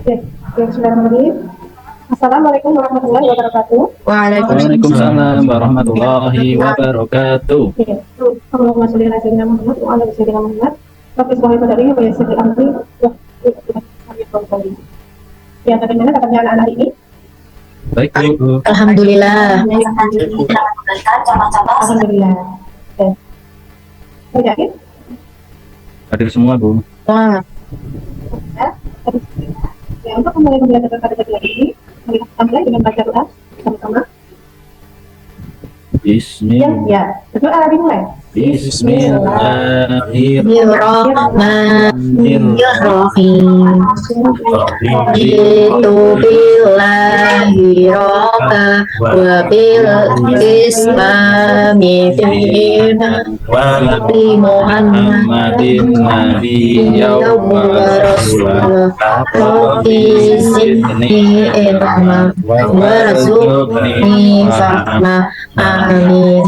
Oke, bismillahirrahmanirrahim. Assalamualaikum warahmatullahi wabarakatuh. Waalaikumsalam warahmatullahi wabarakatuh. Oke, Allahumma sholli ala sayyidina Muhammad wa ala sayyidina Muhammad. Rabbi sholli padari wa yassir li amri wa ya, bagaimana kabarnya anak-anak ini? Baik, Bu. Alhamdulillah. Alhamdulillah. Oke. Sudah yakin? Hadir semua, Bu. Wah, Ya, untuk memulai pembelajaran pada pagi hari ini, mari kita mulai dengan baca doa sama-sama. Bismillah. Ya, berdoa dimulai. Bismillahirrahmanirrahim. Jitu billahi roka wa bil islami dinan wa bi Muhammadin nabiyyan wa rasulah rabbi zidni ilma warzuqni fahma. Amin.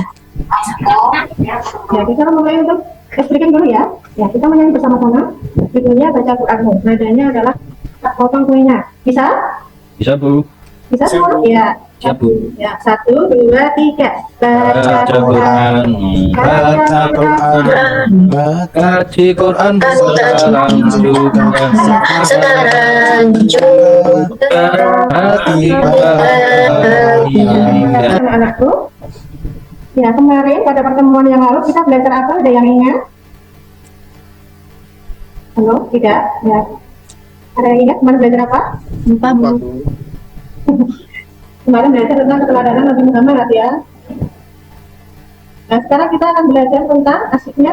Ya, kita mulai untuk explication dulu ya. Ya, kita menyanyi bersama-sama. Judulnya baca Quranmu. Nadanya adalah potong kuenya. Bisa? Bisa, Bu. Bisa semua? Ya. Bisa, Bu. Ya, 1, 2, 3. Baca Quran. Baca Quran. Kaji Quran sekarang juga. Sekarang juga Hati Anak-anakku. Ya, kemarin pada pertemuan yang lalu kita belajar apa? Ada yang ingat? Halo? Tidak? Ya. Ada yang ingat? Kemarin belajar apa? lupa, Bu. Kemarin belajar tentang keteladanan Nabi Muhammad ya. Nah, sekarang kita akan belajar tentang asyiknya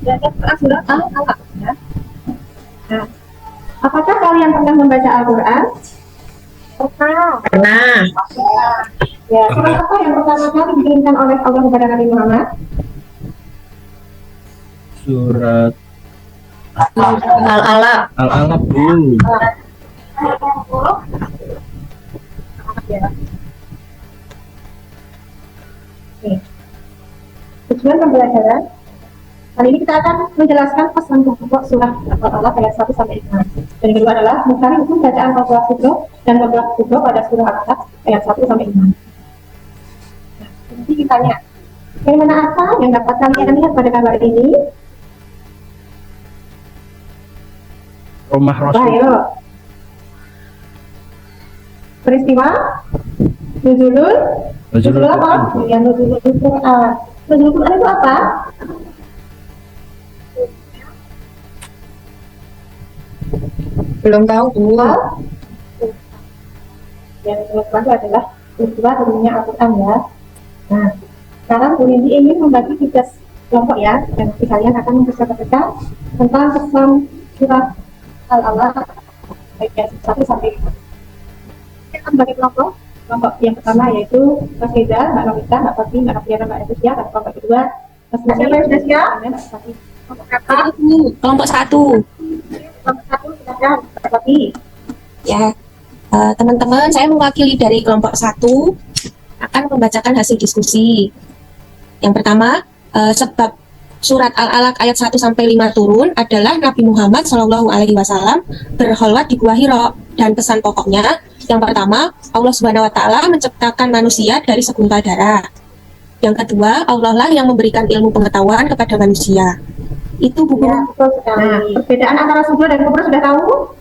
belajar tentang surat Al-Alaq ya. Nah, apakah kalian pernah membaca Al-Quran? Pernah. Ya, surat apa yang pertama kali dikirimkan oleh Allah kepada Nabi Muhammad? Surat Al-Alaq. Al-Alaq, Bu. Ya. Oke. Tujuan pembelajaran kali ini kita akan menjelaskan pesan pokok surah Al-Alaq ayat 1 sampai 5. Dan yang kedua adalah mencari hukum bacaan Al-Quran Kubro dan Al-Quran Kubro pada surah Al-Alaq ayat 1 sampai 5. Nah, nanti kita lihat bagaimana apa yang dapat kalian lihat pada gambar ini. Rumah Rasul. Ayo. Peristiwa Nuzulul Nuzulul apa? Ya, Nuzulul Quran. Nuzulul Quran itu apa? Belum tahu, Bu. Yang Nuzulul Quran itu adalah peristiwa turunnya Al-Quran ya. Nah, sekarang Bu Lindi ingin membagi 3 kelompok ya, dan nanti kalian akan membaca tentang pesan surat Al-Alaq ayat 1 sampai 5. Kita akan bagi kelompok. Kelompok yang pertama yaitu Mas Reza, Mbak Novita, Mbak Fati, Mbak Noviana, Mbak Etusia, dan kelompok kedua Mas Nasi, Mbak Etusia, Mbak Fati. Kelompok apa? Kelompok 1. Kelompok 1, silakan Mbak Fati. Ya, teman-teman, saya mewakili dari kelompok 1 akan membacakan hasil diskusi. Yang pertama, sebab surat Al-Alaq ayat 1 sampai 5 turun adalah Nabi Muhammad SAW berkholwat di Gua Hira, dan pesan pokoknya yang pertama, Allah Subhanahu wa taala menciptakan manusia dari segumpal darah. Yang kedua, Allah lah yang memberikan ilmu pengetahuan kepada manusia. Itu buku. Ya, betul sekali. Nah, perbedaan antara subro dan kubro sudah tahu?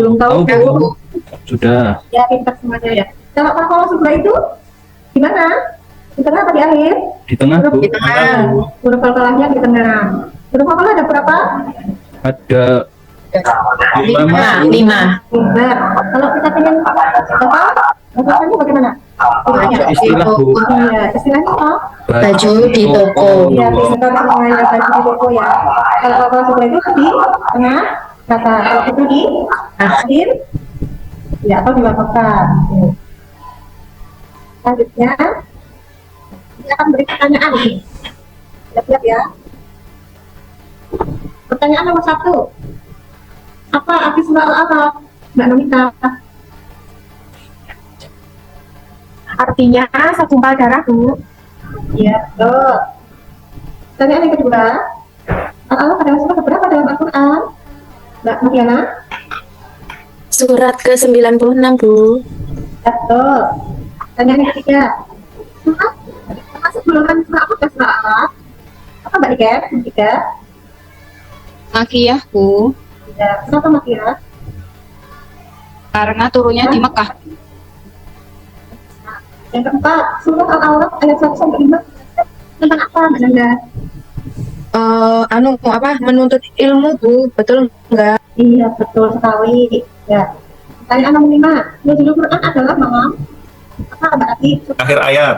Belum tahu, Bu. Sudah. Ya, pintar semuanya ya. Kalau subro itu gimana? Di tengah atau di akhir? Di tengah, Bu. Di tengah. Huruf qalqalahnya di tengah. Huruf qalqalah ada berapa? Ada 5. 5. Nah, kalau kita pengen hafalnya bagaimana? Ada istilah, Bu. Iya, istilahnya apa? Baju di toko. Iya, pintar semuanya baju di toko ya. Kalau subro itu di tengah kata, kalau itu di akhir, ya atau diwakafkan. Selanjutnya, kita akan beri pertanyaan nih. Siap-siap ya. Pertanyaan nomor 1. Apa arti surah Al-Alaq, Mbak Nomita? Artinya segumpal darah, Bu. Iya, betul. Pertanyaan yang kedua, Al-Alaq adalah surah keberapa dalam Al-Quran? Mbak Mariana? Surat ke-96, Bu. Betul. Pertanyaan yang ketiga. Surat termasuk golongan surah apa dan surah Allah? Apa Mbak Ika? Yang ketiga. Makiyah, Bu. Tidak. Kenapa Makiyah? Karena turunnya di Mekah. Yang keempat, surah Al-A'raf ayat 1 sampai 5 tentang apa Mbak Nanda? Menuntut ilmu, Bu. Betul enggak? Iya, betul sekali. Ya. Pertanyaan nomor 5. Nuzulul Quran adalah malam apa Mbak Ati? Akhir ayat.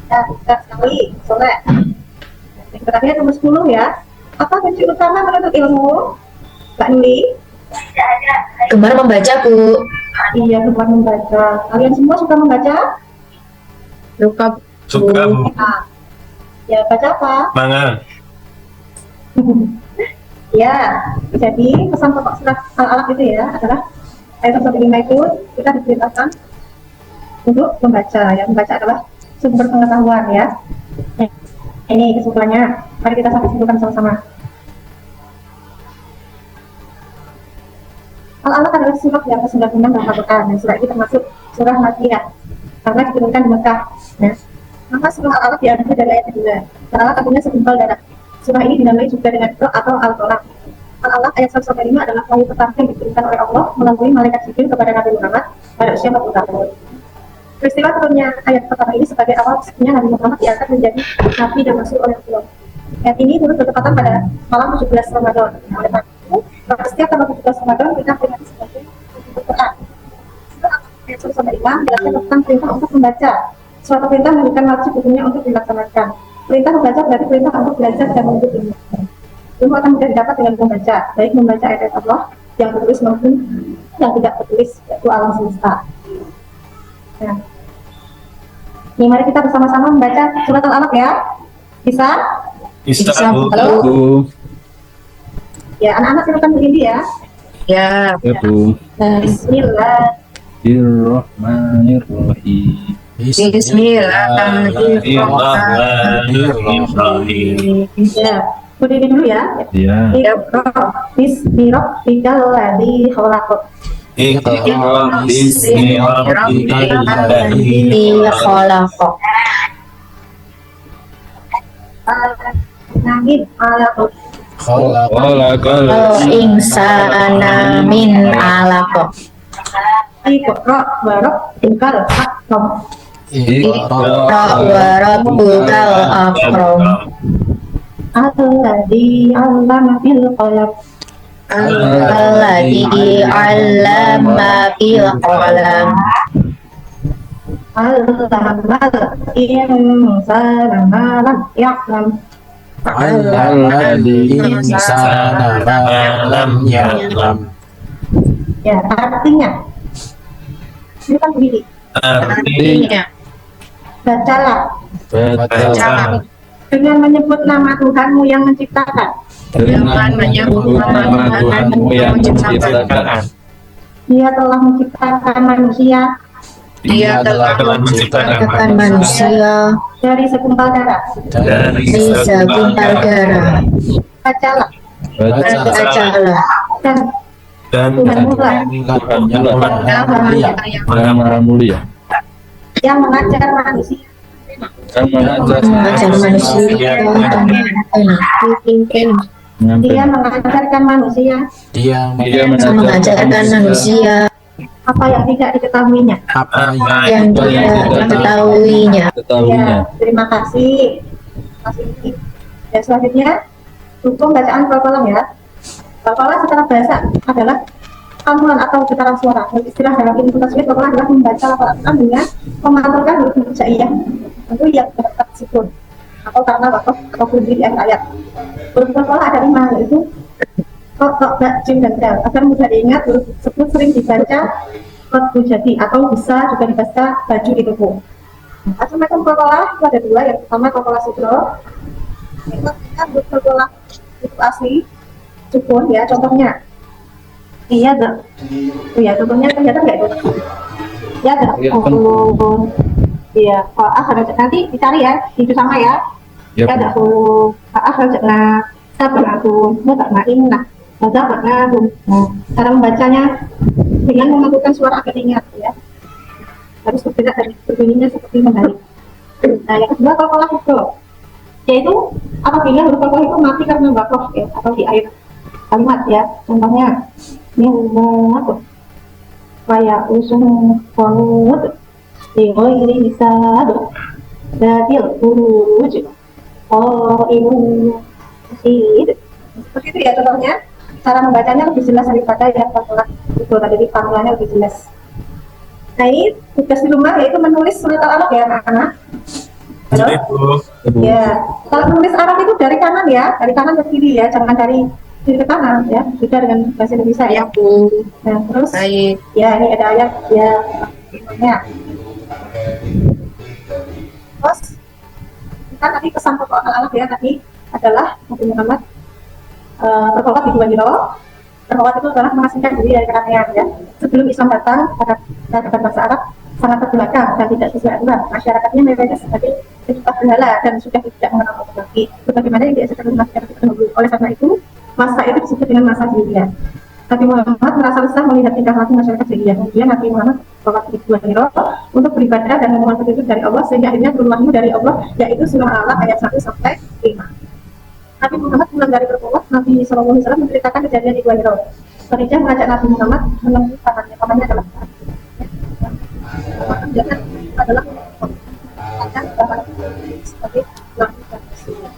Ya, betul sekali. Soleh. Yang terakhir nomor 10 ya. Apa kunci utama menuntut ilmu? Mbak Nuli? Gemar membaca, Bu. Iya, suka membaca. Kalian semua suka membaca? Luka, Suka, Bu. Nah, ya, baca apa? Manga. Ya, jadi pesan pokok surat Al-Alaq itu ya adalah ayat 1-5 itu kita diperintahkan untuk membaca. Ya, membaca adalah sumber pengetahuan ya. Ini kesimpulannya. Mari kita simpulkan sama-sama. Al-Alaq adalah surah yang ke-96 dalam Al-Quran. Dan surah ini termasuk surah Makiyah karena diturunkan di Mekah. Nah, maka surah Al-Alaq diambil dari ayat kedua. Al-Alaq artinya segumpal darah. Surah ini dinamai juga dengan Iqra atau Al-Qalaq. Al-Alaq ayat 1-5 adalah wahyu pertama yang diberikan oleh Allah melalui malaikat Jibril kepada Nabi Muhammad pada usia 40 tahun. Peristiwa turunnya ayat pertama ini sebagai awal resminya Nabi Muhammad diangkat menjadi Nabi dan Rasul oleh Allah. Ayat ini turut bertepatan pada malam 17 Ramadan. Oleh karena itu, setiap tanggal 17 Ramadan kita peringati sebagai Al-Quran. Ayat 1-5 menjelaskan tentang perintah untuk membaca. Suatu perintah memberikan wajib hukumnya untuk dilaksanakan. Perintah membaca berarti perintah untuk belajar dan menuntut ilmu. Ilmu akan mudah didapat dengan membaca, baik membaca ayat Allah yang tertulis maupun yang tidak tertulis, yaitu alam semesta. Nah, ini mari kita bersama-sama membaca surat Al-Alaq ya. Bisa? Bisa, Bu. Halo? Bu. Ya, anak-anak silakan berdiri ya. Ya. Ya, Bu. Bismillah. Bismillahirrahmanirrahim. Bismillahirrahmanirrahim. Ya, berdiri dulu ya. Ya. Bismi rabbikal ladzi khalaq. Iqra bismi rabbikal ladzi khalaq. Nangin alaq. Khalaqal Insana min alaq. Iqra wa rabbikal akram. Iqra wa rabbukal akram. Alladzi 'allama bil qalam. Alladzi 'allama bil qalam. Allamal insana ma lam ya'lam. Ya, artinya silakan berdiri. Artinya Bacalah Bacalah dengan menyebut nama Tuhanmu yang menciptakan. dengan menyebut nama Tuhanmu yang menciptakan. Dia telah menciptakan manusia Dia telah menciptakan Manusia dari segumpal darah. dari di segumpal darah. Bacalah Bacalah dan dan Tuhanmu Yang Maha Mulia. yang mengajar manusia Yang mengajar mengajar manusia Dia menyampaikan mengajarkan manusia Dia mengajarkan manusia apa yang tidak diketahuinya. yang tidak diketahuinya. ketahuinya. Ya, terima kasih. Dan selanjutnya hukum bacaan qalqalah ya. Qalqalah secara bahasa adalah pantulan atau getaran suara. Istilah dalam ilmu tajwid qalqalah adalah membaca Al-Quran dengan memantulkan huruf hijaiyah. Tentu yang terdapat sukun atau karena wakaf atau kunci di akhir ayat. Huruf qalqalah ada 5, yaitu kok, ba, jim, dan dal. Agar mudah diingat, huruf tersebut sering dibaca qad jadi atau bisa juga dibaca baju di tubuh. Macam-macam qalqalah itu ada 2. Yang pertama qalqalah sudro. Itu artinya huruf qalqalah itu asli sukun ya. Contohnya iya dong. Iya, contohnya kelihatan nggak itu? Ya dong. Iya, nanti dicari ya, itu sama ya. Ya, Ya Bu. dong. Sabaratu, mutakmainah. Baca maka cara membacanya dengan melakukan suara agak ringan ya. Harus berbeda dari berbunyinya seperti membalik. Nah, yang kedua qalqalah itu, yaitu apabila huruf qalqalah itu mati karena wakof ya, atau di akhir kalimat ya. Contohnya milmat, kayak usung qamut, ini bisa datil buruj, ibu sid. Seperti itu ya contohnya. Cara membacanya lebih jelas daripada yang qalqalah itu tadi, di panggilannya lebih jelas. Nah, ini tugas di rumah yaitu menulis surat al-alaq ya anak-anak. Halo? Ya, kalau menulis Arab itu dari kanan ya, dari kanan ke kiri ya, jangan dari kiri ke kanan ya, sudah dengan bahasa Indonesia ya. Bu. Nah, terus Baik. ya ini ada ayat ya, ya. Terus kita tadi pesan pokok al-alaq ya tadi adalah Nabi Muhammad bertobat di 2 hiro. Bertobat itu adalah mengasingkan diri dari keramaian ya. Sebelum Islam datang, pada bahasa Arab sangat terbelakang dan tidak sesuai aturan. Masyarakatnya mayoritas sebagai penyembah berhala dan sudah tidak mengenal Allah lagi. Sebagaimana yang diajarkan oleh masyarakat terdahulu. Oleh karena itu, masa itu disebut dengan masa jahiliyah. Nabi Muhammad merasa resah melihat tingkah laku masyarakat jahiliyah. Kemudian Nabi Muhammad bertobat di 2 hiro untuk beribadah dan memohon petunjuk dari Allah, sehingga akhirnya turun wahyu dari Allah, yaitu surah Al-Alaq ayat 1 sampai 5. Nabi Muhammad pulang dari bertobat, Nabi SAW menceritakan kejadian di 2 hiro. Khadijah mengajak Nabi Muhammad menemui pamannya. Pamannya adalah jangan adalah sebagai laki dan muslim.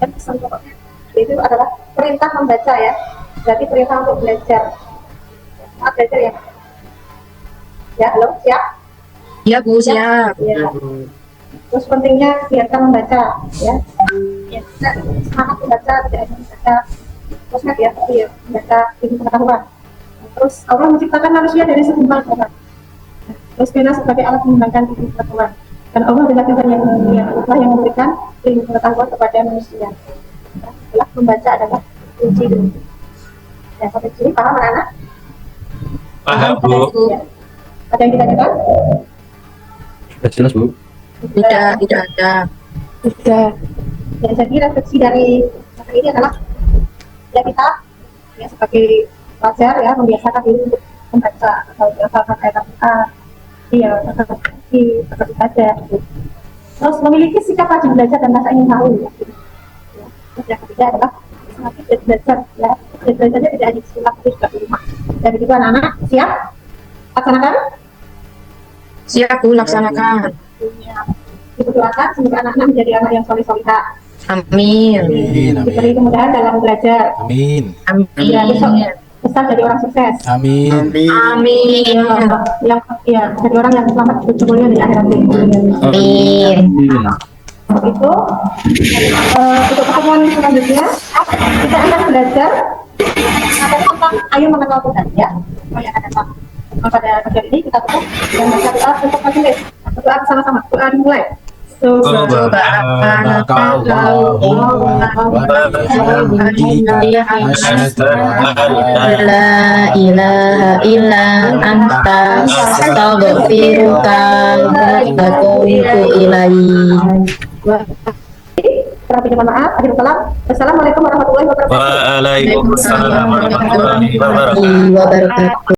Dan pesan pokoknya itu adalah perintah membaca ya. Berarti perintah untuk belajar. Saat belajar ya. Ya, halo, siap? Ya Bu, siap. Ya. Terus pentingnya biarkan membaca ya. Ya, semangat membaca, tidak hanya membaca kosmet ya, tapi ya membaca ilmu pengetahuan. Terus Allah menciptakan manusia dari segumpal darah. Terus kita sebagai alat mengembangkan ilmu pengetahuan. Dan Allah adalah Tuhan yang mulia, Allah yang memberikan ilmu pengetahuan kepada manusia. Setelah membaca adalah kunci ilmu. Ya, sampai sini paham anak-anak? Paham, Bu. Ya. Ada yang ditanyakan? Sudah jelas, Bu. Tidak ada. Sudah. Ya, jadi refleksi dari materi ini adalah ya kita ya sebagai pelajar ya membiasakan diri untuk membaca atau menghafalkan ayat Al-Quran, ya seperti saja. Terus memiliki sikap rajin belajar dan rasa ingin tahu. Ya. Terus yang ketiga adalah semakin belajar ya, belajarnya tidak hanya di sekolah tapi juga di rumah. Dan begitu anak-anak siap laksanakan. Siap Bu, laksanakan. Ya. Diberdoakan semoga anak-anak menjadi anak yang soleh-solehah. Amin. Diberi kemudahan dalam belajar. Amin. Ya, besok Amin. besar jadi orang sukses. Amin. Amin. Yang ya jadi orang yang selamat berjumpa di akhirat ini. Amin. Itu untuk pertemuan selanjutnya kita akan belajar tentang ayo mengenal Tuhan ya. Oh ya, ada pada kajian ini kita tutup dan baca doa untuk majelis. Doa bersama-sama. Doa dimulai. La ilaha illa anta astaghfiruka wa atubu ilaik. Terima maaf. Akhir kalam. Assalamualaikum warahmatullahi wabarakatuh. Waalaikumsalam warahmatullahi wabarakatuh. Wabarakatuh.